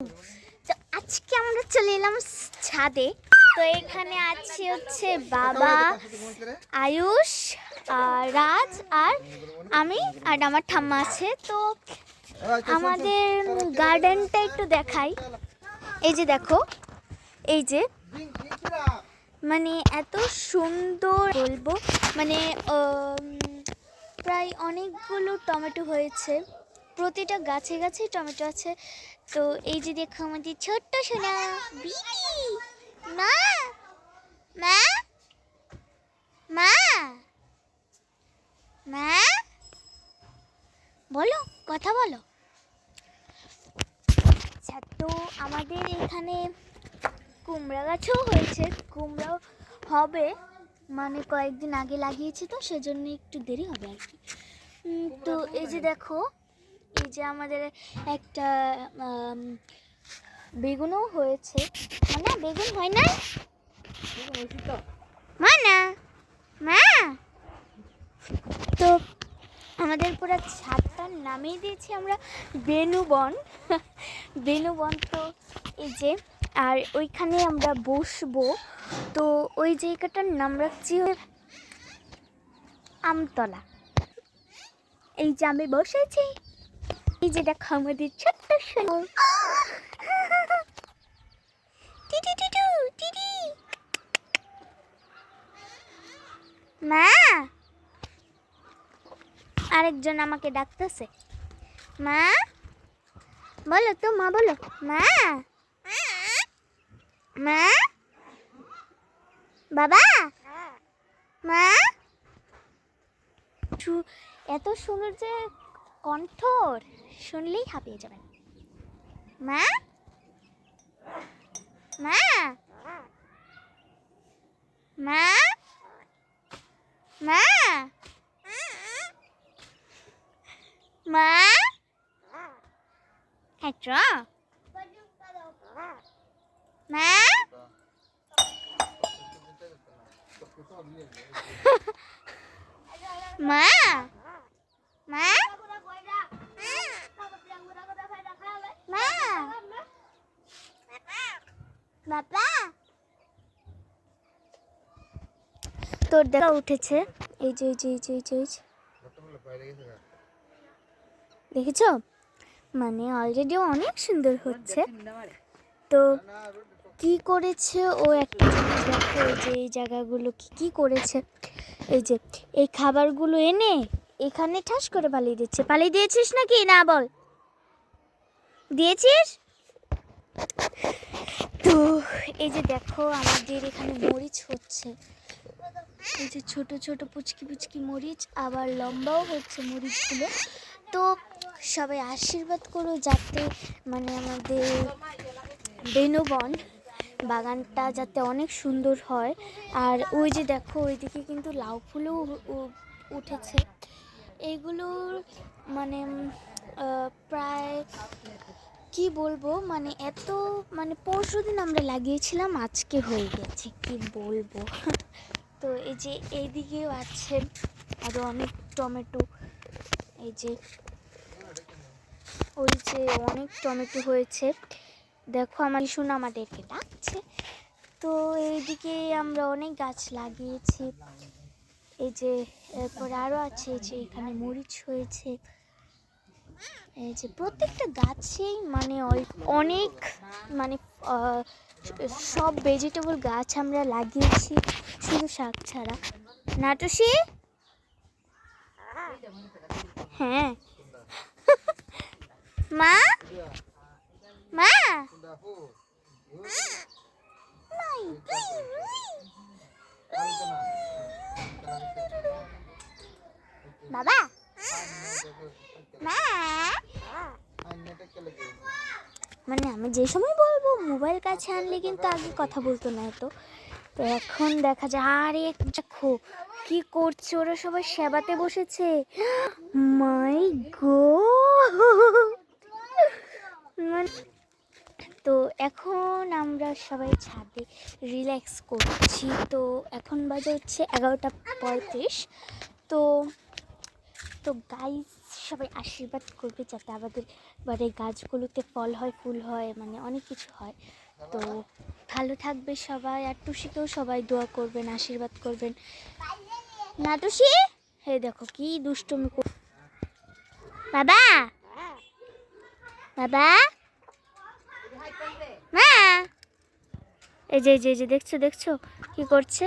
তো আজকে আমরা চলে এলাম ছাদে। তো এখানে আছে হচ্ছে বাবা, আয়ুষ, রাজ আর আমি আর আমার ঠাম্মা আছে। তো আমাদের গার্ডেনটা একটু দেখাই। এই যে দেখো, এই যে মানে এত সুন্দর বলবো, মানে প্রায় অনেকগুলো টমেটো হয়েছে, প্রতিটা গাছে গাছে টমেটো আছে। তো এই যে দেখো আমাদের ছোট্ট সোনা বিটি। মা মা মা মা বলো, কথা বলো। আচ্ছা, তো আমাদের এখানে কুমড়া গাছও হয়েছে, কুমড়াও হবে, মানে কয়েকদিন আগে লাগিয়েছি তো সেজন্য একটু দেরি হবে আর কি। তো এই যে দেখো, এই যে আমাদের একটা বেগুনও হয়েছে। মানে বেগুন হয় না মা, না মা। তো আমাদের পুরো ছাদটার নামিয়ে দিয়েছি আমরা বেনুবন। বেনুবন। তো এই যে, আর ওইখানে আমরা বসবো। তো ওই জায়গাটার নাম রাখছি আমতলা। এই যে আমি বসেছি, এই যে দেখো আমাদের ছোট্ট সোনা টিটি টিটু টিটি। মা, আরেকজন আমাকে ডাকতেছে। মা বলো তো, মা বলো, মা মা বাবা মা। এত সুন্দর যে কণ্ঠর, শুনলেই হাঁপিয়ে যাবেন। মা মা মা মা মা হ্যাঁ মা মা মা মা বাবা। তোর দেখা উঠেছে, এই যে এই যে এই যে এই যে দেখেছ, মানে অলরেডি অনেক সুন্দর হচ্ছে। তো কি করেছে ও একটা জিনিস দেখো, এই যে এই জায়গাগুলো কি করেছে, এই যে এই খাবারগুলো এনে এখানে ঠাস করে পালিয়ে দিচ্ছে। পালিয়ে দিয়েছিস নাকি না বল, দিয়েছিস? তো এই যে দেখো আমাদের এখানে মরিচ হচ্ছে, এই যে ছোট ছোট পুচকি পুচকি মরিচ, আবার লম্বাও হচ্ছে মরিচগুলো। তো সবাই আশীর্বাদ করো যাতে মানে আমাদের বেনুবন বাগানটা যাতে অনেক সুন্দর হয়। আর ওই যে দেখো ওইদিকে কিন্তু লাউ ফুলও উঠেছে। এইগুলোর মানে প্রায় কি বলবো, মানে এত মানে পরশুদিন আমরা লাগিয়েছিলাম, আজকে হয়ে গেছে, কি বলবো। তো এই যে এইদিকেও আছে আরও অনেক টমেটো, এই যে ওই যে অনেক টমেটো হয়েছে। দেখো আমার শোনা আমাদেরকে ডাকছে। তো এইদিকে আমরা অনেক গাছ লাগিয়েছি, এই যে এরপর আরও আছে, এই যে এখানে মরিচ হয়েছে। এই যে প্রত্যেকটা গাছেই মানে অনেক মানে সব ভেজিটেবল গাছ আমরা লাগিয়েছি, শুধু শাক ছাড়া। নাটুসি হ্যাঁ মা মা বাবা মা। মানে আমি যে সময় বলবো মোবাইল কাছে আনলে কিন্তু আগে কথা বলতো না এত। তো এখন দেখা যায়, আরে দেখো কি করছে, ওরা সবাই সেবাতে বসেছে। মাই গড। তো এখন আমরা সবাই ছাদে রিল্যাক্স করছি। তো এখন বাজে হচ্ছে 11:35। তো তো গাইস সবাই আশীর্বাদ করবে যাতে আমাদের মানে গাছগুলোতে ফল হয়, ফুল হয়, মানে অনেক কিছু হয়। তো ভালো থাকবে সবাই, আর টুসিকেও সবাই দোয়া করবেন, আশীর্বাদ করবেন। না টুসি, হে দেখো কি দুষ্টুমি বাবা, বাবা, মা, এই যে দেখছো কি করছে।